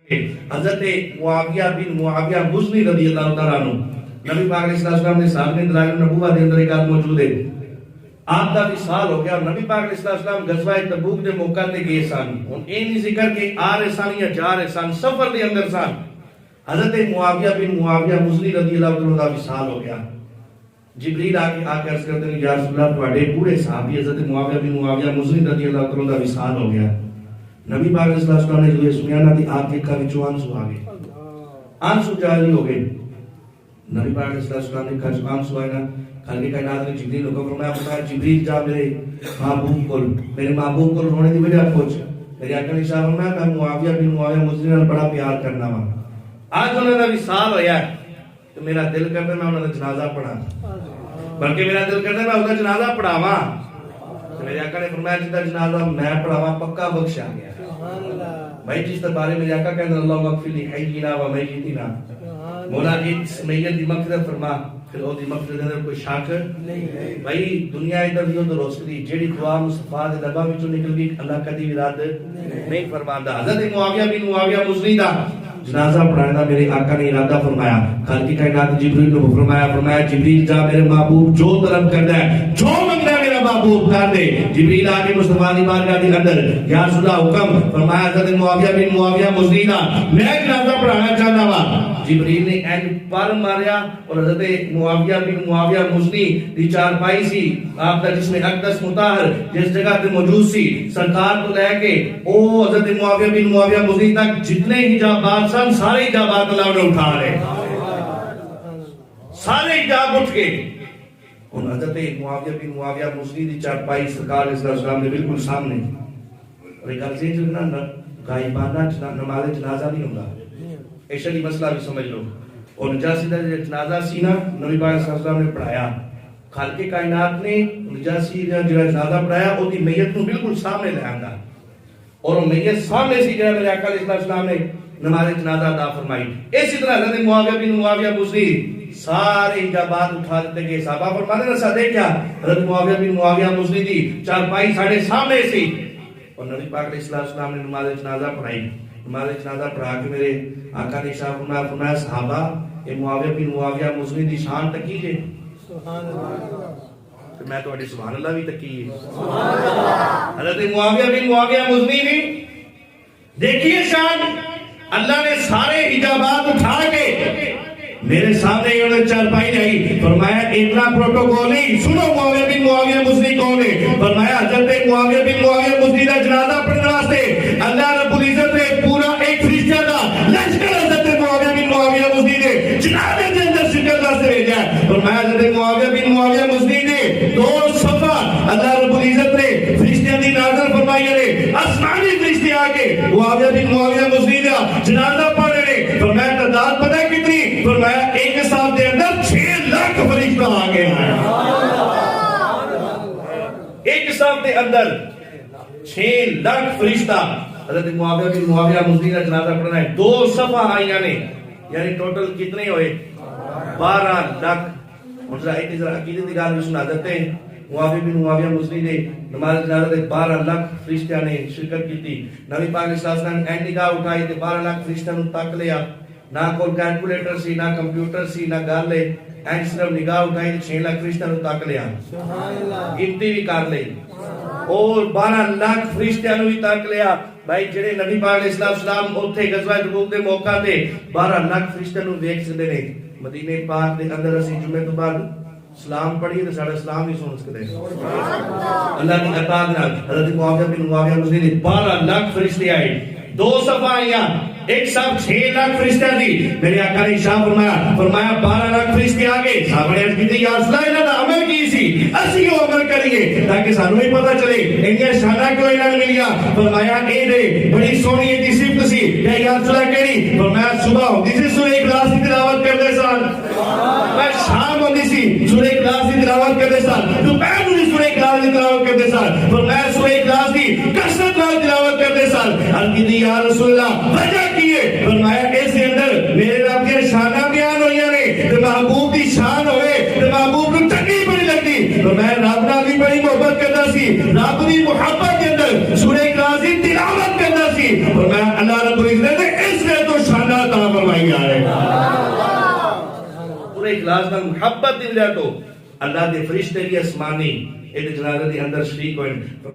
حضرت معاویہ بن معاویہ مزنی رضی اللہ تعالیٰ عنہ نبی پاک علیہ السلام نے سامنے دلائل النبوہ دے اندر ایک آدھ موجود ہے. آپ کا وصال ہو گیا اور نبی پاک علیہ السلام غزوہ تبوک دے موقع تے گئے سن. ہن اے نہیں ذکر کہ آ رہے سن یا جا رہے سن، سفر دے اندر سن. حضرت معاویہ بن معاویہ مزنی رضی اللہ تعالیٰ کا وصال ہو گیا. جبریل آ کے عرض کرتے ہیں یا رسول اللہ تواڈے پورے صحابی حضرت معاویہ بن معاویہ مزنی رضی اللہ تعالیٰ کا وصال ہو گیا. نبی پاک علیہ السلام نے جو سنیا نا دی آپ کے وچوں آنسو آ گئے، آنسو جاری ہو گئے. نبی پاک علیہ السلام نے کہا آنسو آئے نا کل کی کائنات نے جبریل کو فرمایا جبریل جا میرے محبوب کو رونے دی وجہ پوچھ. میرے آقا نے اشارہ فرمایا میں معاویہ بن معاویہ مزنی نال بڑا پیار کرنا وا. آج انہاں دا وصال ہویا تو میرا دل کردا میں انہاں دا جنازہ پڑھا، بلکہ میرا دل کردا میں انہاں دا جنازہ پڑھاواں. میرے آقا نے فرمایا جس دا جنازہ میں پڑھاواں پکا بخشا گیا. بھائی جس کے بارے میں آقا کہتے ہیں اللہ اغفر لی حینا و میتنا، مولا اس میت دی مغفرت فرما، پھر او دی مغفرت اندر کوئی شک نہیں. بھائی دنیا ادھر دی ادھر روسکدی جیڑی دعا مصطفیٰ دے لباں وچوں نکل گئی اللہ کدی بھی رد نہیں فرماندا. حضرت معاویہ بن معاویہ مزنی دا جنازہ پڑھانے دا میرے آقا نے ارادہ فرمایا. خالق کی کائنات جبریل کو فرمایا جبریل جا میرے محبوب جو طلب کردا ہے جو منگدا ہے میرا محبوب کر دے. جبریل آ کے مصطفیٰ دی بارگاہ دے اندر یا رسول اللہ حکم فرمایا حضرت معاویہ بن معاویہ مزنی دا میں جنازہ پڑھانا چاہتا وا. جبریل نے این پر ماریا اور حضرت معاویہ بن معاویہ مزنی دی چارپائی سی آپ کا جس میں اقدس مطہر جس جگہ پہ موجود سی سرکار کو لے کے او حضرت معاویہ بن معاویہ مزنی تک جتنے حجابات سن سارے حجابات اللہ نے اٹھا رہے، سارے حجاب اٹھ کے ان حضرت معاویہ بن معاویہ مزنی دی چارپائی سرکار علیہ السلام نے بالکل سامنے. اور ایک عرض ہے جو نا غائبانہ نماز جنازہ نہیں ہوتا، ایشری مسئلہ بھی سمجھ لو. اور نجاسی دا جنازہ سی نا نبی پاک صلی اللہ علیہ وسلم نے پڑھایا. خالق کائنات نے نجاسی دا جنازہ پڑھایا او دی میت نو بالکل سامنے لے آندا اور وہ میت سامنے سی جڑا میرے آقا علیہ السلام نے نماز جنازہ ادا فرمائی. اسی طرح حضرت معاویہ بن معاویہ مزنی سارے حجابات اٹھا دیتے گئے. صحابہ فرماتے ہیں سادے کیا حضرت معاویہ بن معاویہ مزنی دی چارپائی ساڑھے سامنے سی اور نبی پاک علیہ السلام نے نماز جنازہ پڑھائی. نماز جنازہ پڑھا کے میرے آقا نے اشارہ فرمایا صحابہ اے معاویہ بن معاویہ مزنی دی شان تکی جے. سبحان اللہ. میں تو اڑے سبحان اللہ بھی تکی ہے. سبحان اللہ. حضرت معاویہ بن معاویہ مزنی بھی دیکھیے شان. اللہ نے سارے حجابات اٹھا کے میرے سامنے انہوں چارپائی نہیں فرمایا اتنا پروٹوکول نہیں. سنو معاویہ بن معاویہ مزنی کون ہے؟ فرمایا حضرت معاویہ بن معاویہ مزنی دا جنازہ پڑھنے واسطے اللہ رب العزت نے پورا ایک فرشتہ دا لشکر حضرت معاویہ بن معاویہ مزنی نے جنازے دے اندر شرکت واسطے بھیجا. فرمایا حضرت معاویہ بن معاویہ مزنی نے 2 صفحہ اللہ رب العزت نے فرشتیاں دی نازل فرمائی نے آسمانی فرشتے آ کے معاویہ بن معاویہ مزنی دا جنازہ پڑھ رہے. فرمایا تعداد پتہ ہے کتنی؟ فرمایا ایک صاحب دے اندر 6 لاکھ فرشتہ آ گئے ہیں. ایک صاحب دے اندر 6 لاکھ فرشتہ. حضرت معاویہ بن معاویہ مزنی کا جنازہ پڑھنا ہے 2 صفحہ آئیاں نے یعنی ٹوٹل کتنے ہوئے 12 لاکھ. اور ذرا ایک ذرا عقیدت کی گل سنا دیتے ہیں. معاویہ بن معاویہ مزنی نے نماز جنازہ تے 12 لاکھ فرشتیاں نے شرکت کی. نبی پاک علیہ السلام نے نگاہ اٹھائی تے 12 لاکھ فرشتیاں نو تک لیا. نہ کوئی کیلکولیٹر سی نہ کمپیوٹر سی نہ گل ہے این صرف نگاہ اٹھائی 6 لاکھ فرشتیاں نو تک لیا. گنتی بھی کر لی اور 12 لاکھ فرشتیاں نو بھی تک لیا. بھائی جڑے نبی پاک علیہ السلام اوتھے غزوہ تبوک دے موقع تے 12 لاکھ فرشتیاں نو ویکھ سکدے نے. مدینے پاک دے اندر اسی جمعے تو بعد سلام پڑھیے تو ساڑھا سلام ہی سن سکتے ہیں. اللہ کی عطا نال حضرت معاویہ بن معاویہ مزنی نے 12 لاکھ فرشتے آئے. 2 صفحہ آئیاں ایک صاحب 6 لاکھ فرشتہ دی. میرے آقا نے اشارہ فرمایا 12 لاکھ فرشتے آ گئے. صحابہ نے عرض کی یا رسول اللہ انہاں دا عمل کی سی اسی وہ عمل کریے تاکہ سانوں بھی پتہ چلے انہاں شاناں کیوں انہاں نوں ملیاں. فرمایا اے دے بڑی سونی ایک صفت سی کہ یا رسول اللہ کہڑی؟ فرمایا صبح ہوندی سی سورہ اخلاص کی تلاوت کردے سن، میں شام ہوندی سی سورہ اخلاص کی تلاوت کردے سن، دوپہر نوں سورہ اخلاص کی تلاوت کردے سن. فرمایا سورہ اخلاص کی کثرت نال تلاوت کردے سن. عرض کی یا رسول اللہ وجہ کی ہے؟ فرمایا اس کے اندر میرے رب کی شاناں بیان ہوئیاں نے تے محبوب دی شان ہوئے تے محبوب نوں چنگی بڑی لگدی. فرمایا رب نال بھی بڑی محبت کردا سی، رب دی محبت کے اندر سورہ اخلاص کی تلاوت کردا سی. فرمایا اللہ رب العزت نے اس پورے اخلاص نال محبت دی وجہ تو اللہ دے فرشتے بھی اسمانی ایک جنازے دے اندر شریک ہوئے.